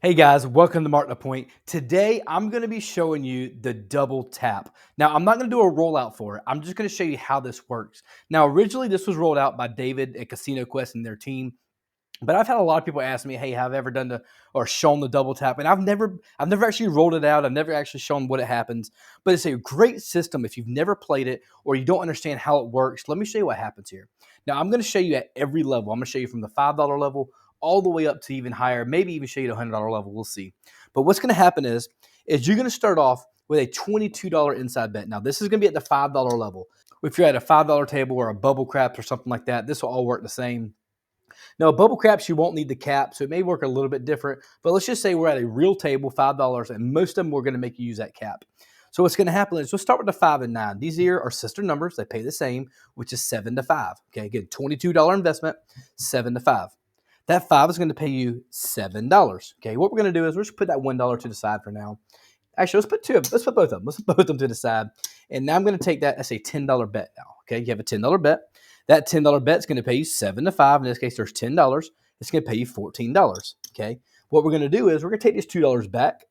Hey guys, welcome to Mark the Point. Today, I'm going to be showing you the double tap. Now, I'm not going to do a rollout for it. I'm just going to show you how this works. Now, originally, this was rolled out by David at Casino Quest and their team. But I've had a lot of people ask me, "Hey, have I ever done or shown the double tap?" And I've never actually rolled it out. I've never actually shown what it happens. But it's a great system if you've never played it or you don't understand how it works. Let me show you what happens here. Now, I'm going to show you at every level. I'm going to show you from the $5 level all the way up to even higher. Maybe even show you the $100 level. We'll see. But what's going to happen is you're going to start off with a $22 inside bet. Now, this is going to be at the $5 level. If you're at a $5 table or a bubble craps or something like that, this will all work the same. Now, bubble craps, you won't need the cap, so it may work a little bit different. But let's just say we're at a real table, $5, and most of them we're going to make you use that cap. So what's going to happen is we'll start with the 5 and 9. These here are sister numbers. They pay the same, which is 7 to 5. Okay, again, $22 investment, 7 to 5. That 5 is going to pay you $7. Okay, what we're going to do is we're just put that $1 to the side for now. Actually, let's put both of them. Let's put both of them to the side. And now I'm going to take that as a $10 bet now. Okay, you have a $10 bet. That $10 bet is going to pay you 7 to 5. In this case, there's $10. It's going to pay you $14. Okay, what we're going to do is we're going to take this $2 back,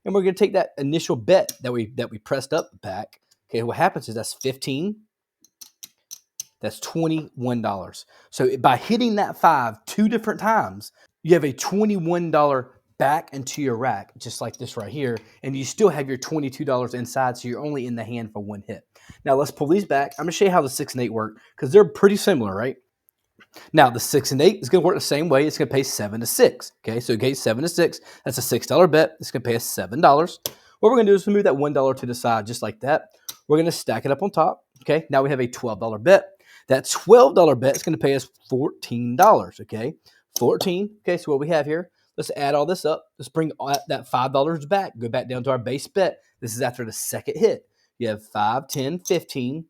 and we're going to take that initial bet that we pressed up back. Okay, what happens is that's 15. That's $21. So by hitting that 5 2 different times, you have a $21 back into your rack, just like this right here, and you still have your $22 inside, so you're only in the hand for one hit. Now let's pull these back. I'm going to show you how the 6 and 8 work because they're pretty similar, right? Now the 6 and 8 is going to work the same way. It's going to pay 7 to 6. Okay, so okay, 7 to 6. That's a $6 bet. It's going to pay us $7. What we're going to do is move that $1 to the side, just like that. We're going to stack it up on top. Okay, now we have a $12 bet. That $12 bet is going to pay us $14. Okay, 14. Okay, so what we have here, let's add all this up. Let's bring that $5 back. Go back down to our base bet. This is after the second hit. You have 5, 10, 15,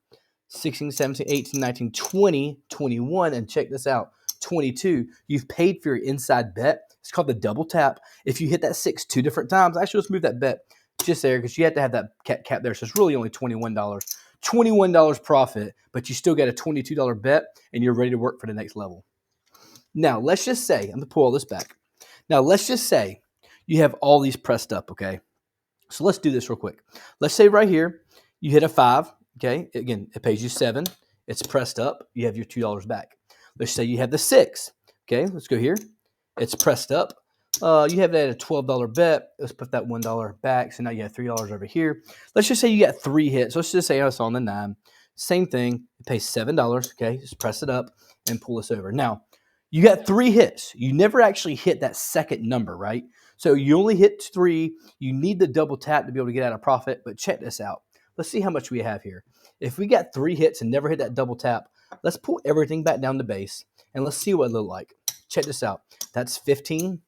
16, 17, 18, 19, 20, 21, and check this out, 22. You've paid for your inside bet. It's called the double tap. If you hit that 6 2 different times, actually, let's move that bet just there because you have to have that cap there. So it's really only $21. $21 profit, but you still get a $22 bet, and you're ready to work for the next level. Now, let's just say, I'm going to pull all this back. Now, let's just say you have all these pressed up, okay? So let's do this real quick. Let's say right here, you hit a 5, okay? Again, it pays you 7. It's pressed up. You have your $2 back. Let's say you have the 6, okay? Let's go here. It's pressed up. You have that at a $12 bet. Let's put that $1 back. So now you have $3 over here. Let's just say you got 3 hits. Let's just say it's on the 9. Same thing. It pays $7, okay? Just press it up and pull this over. Now, you got 3 hits. You never actually hit that second number, right? So you only hit 3. You need the double tap to be able to get out of profit. But check this out. Let's see how much we have here. If we got 3 hits and never hit that double tap, let's pull everything back down to base, and let's see what it looks like. Check this out. That's 15.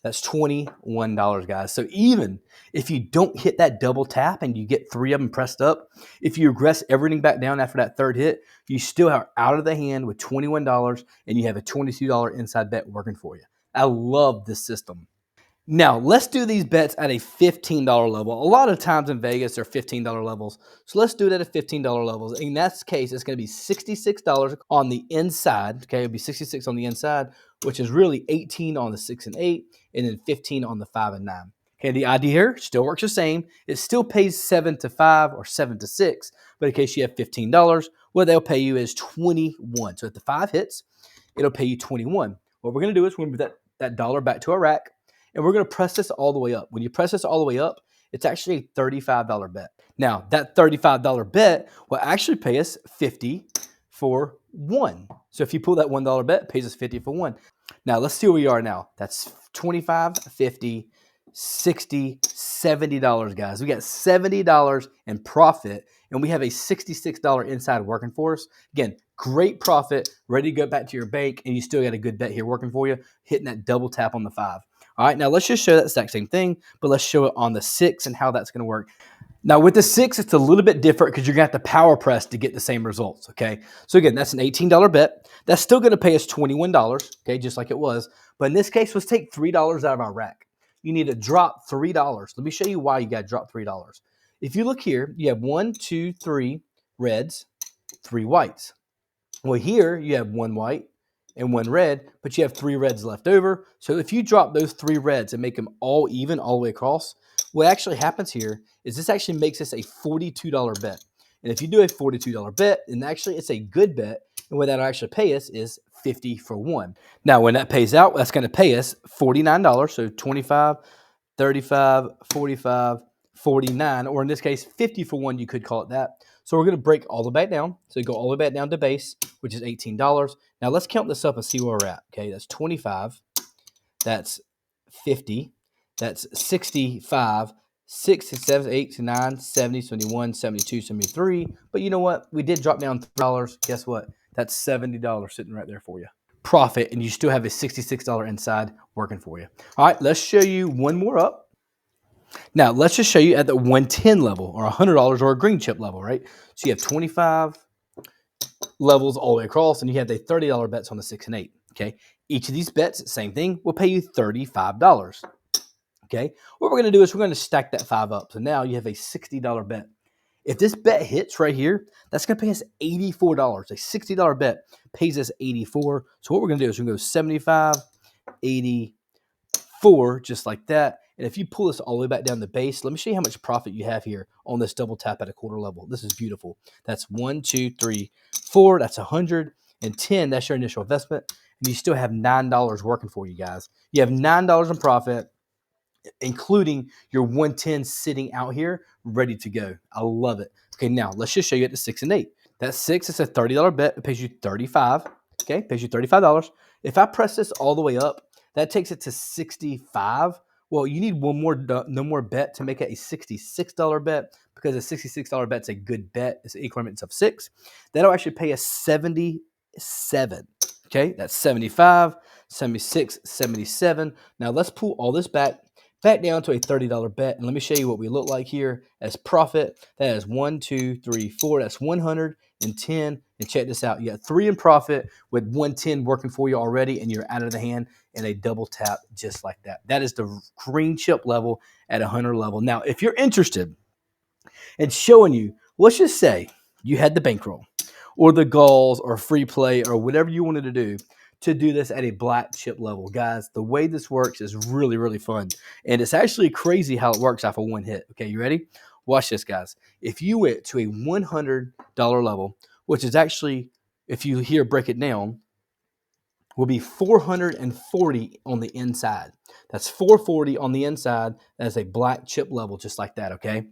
That's $21, guys. So even if you don't hit that double tap and you get 3 of them pressed up, if you regress everything back down after that third hit, you still are out of the hand with $21, and you have a $22 inside bet working for you. I love this system. Now, let's do these bets at a $15 level. A lot of times in Vegas, they're $15 levels. So let's do it at a $15 level. In that case, it's going to be $66 on the inside. Okay, it'll be $66 on the inside, which is really 18 on the 6 and 8, and then 15 on the 5 and 9. Okay, the idea here still works the same. It still pays 7 to 5 or 7 to 6, but in case you have $15, what they'll pay you is 21. So if the 5 hits, it'll pay you 21. What we're going to do is we're going to move that dollar back to our rack, and we're going to press this all the way up. When you press this all the way up, it's actually a $35 bet. Now, that $35 bet will actually pay us 50 for 1. So if you pull that $1 bet, it pays us 50 for 1. Now, let's see where we are now. That's 25, 50, 60, $70, guys. We got $70 in profit, and we have a $66 inside working for us. Again, great profit, ready to go back to your bank, and you still got a good bet here working for you, hitting that double tap on the 5. All right, now let's just show that exact same thing, but let's show it on the 6 and how that's going to work. Now with the 6, it's a little bit different because you're going to have to power press to get the same results, okay? So again, that's an $18 bet. That's still going to pay us $21, okay, just like it was. But in this case, let's take $3 out of our rack. You need to drop $3. Let me show you why you got to drop $3. If you look here, you have 1, 2, 3 reds, 3 whites. Well, here you have 1 white and 1 red, but you have 3 reds left over. So if you drop those 3 reds and make them all even all the way across, what actually happens here is this actually makes this a $42 bet. And if you do a $42 bet, then actually it's a good bet. And what that'll actually pay us is 50 for 1. Now, when that pays out, that's going to pay us $49. So 25, 35, 45, 49, or in this case, 50 for 1, you could call it that. So we're going to break all the way back down. So go all the way back down to base, which is $18. Now let's count this up and see where we're at. Okay, that's 25, that's 50, that's 65, 6, 7, 8, 9, 70, 71, 72, 73. But you know what? We did drop down $3. Guess what? That's $70 sitting right there for you. Profit, and you still have a $66 inside working for you. All right, let's show you one more up. Now, let's just show you at the 110 level or $100 or a green chip level, right? So you have 25 levels all the way across, and you have the $30 bets on the 6 and 8, okay? Each of these bets, same thing, will pay you $35, okay? What we're going to do is we're going to stack that 5 up. So now you have a $60 bet. If this bet hits right here, that's going to pay us $84. A $60 bet pays us $84. So what we're going to do is we're going to go 75, 84, just like that. And if you pull this all the way back down the base, let me show you how much profit you have here on this double tap at a quarter level. This is beautiful. That's 1, 2, 3, 4. That's 110. That's your initial investment. And you still have $9 working for you guys. You have $9 in profit, including your 110 sitting out here ready to go. I love it. Okay, now let's just show you at the 6 and 8. That 6 is a $30 bet. It pays you $35. Okay, pays you $35. If I press this all the way up, that takes it to 65. Well, you need no more bet to make it a $66 bet, because a $66 bet's a good bet. It's increments of 6. That'll actually pay us $77. Okay, that's 75, 76, 77. Now let's pull all this back down to a $30 bet. And let me show you what we look like here as profit. That is 1, 2, 3, 4. That's 110. And check this out. You got 3 in profit with 110 working for you already, and you're out of the hand in a double tap just like that. That is the green chip level at 100 level. Now, if you're interested in showing you, let's just say you had the bankroll or the galls or free play or whatever you wanted to do this at a black chip level. Guys, the way this works is really, really fun. And it's actually crazy how it works off of 1 hit. Okay, you ready? Watch this, guys. If you went to a $100 level, which is actually, if you here break it down, will be 440 on the inside. That's 440 on the inside. That's a black chip level just like that, okay?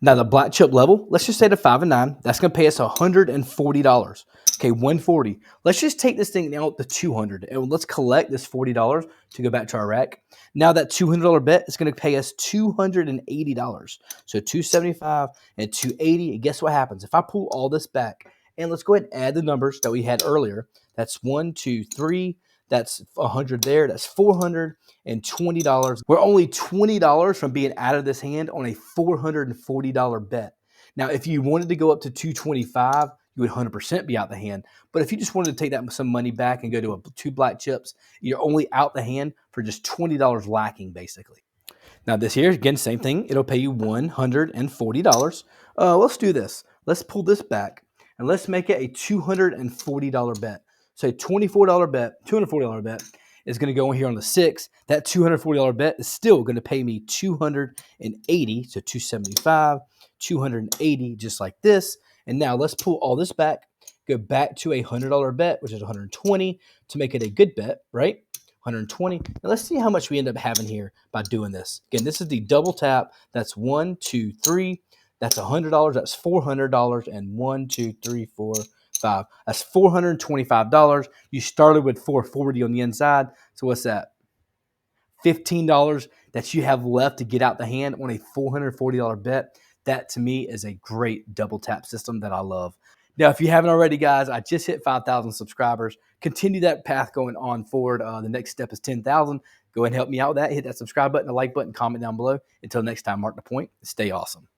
Now, the black chip level, let's just say the 5 and 9, that's going to pay us $140. Okay, 140. Let's just take this thing down to 200, and let's collect this $40 to go back to our rack. Now, that $200 bet is going to pay us $280. So 275 and 280. And guess what happens? If I pull all this back, and let's go ahead and add the numbers that we had earlier. That's 1, 2, 3. That's 100 there. That's $420. We're only $20 from being out of this hand on a $440 bet. Now, if you wanted to go up to 225, you would 100% be out the hand. But if you just wanted to take that some money back and go to 2 black chips, you're only out the hand for just $20 lacking, basically. Now, this here, again, same thing. It'll pay you $140. Let's do this. Let's pull this back, and let's make it a $240 bet. So a $24 bet, $240 bet is going to go in here on the 6. That $240 bet is still going to pay me $280, so 275, 280, just like this. And now let's pull all this back, go back to a $100 bet, which is 120 to make it a good bet, right? 120. And let's see how much we end up having here by doing this. Again, this is the double tap. That's 1, 2, 3. That's $100. That's $400. And 1, 2, 3, 4, 5. That's $425. You started with 440 on the inside. So what's that? $15 that you have left to get out the hand on a $440 bet. That to me is a great double tap system that I love. Now, if you haven't already, guys, I just hit 5,000 subscribers. Continue that path going on forward. The next step is 10,000. Go ahead and help me out with that. Hit that subscribe button, the like button, comment down below. Until next time, mark the point. Stay awesome.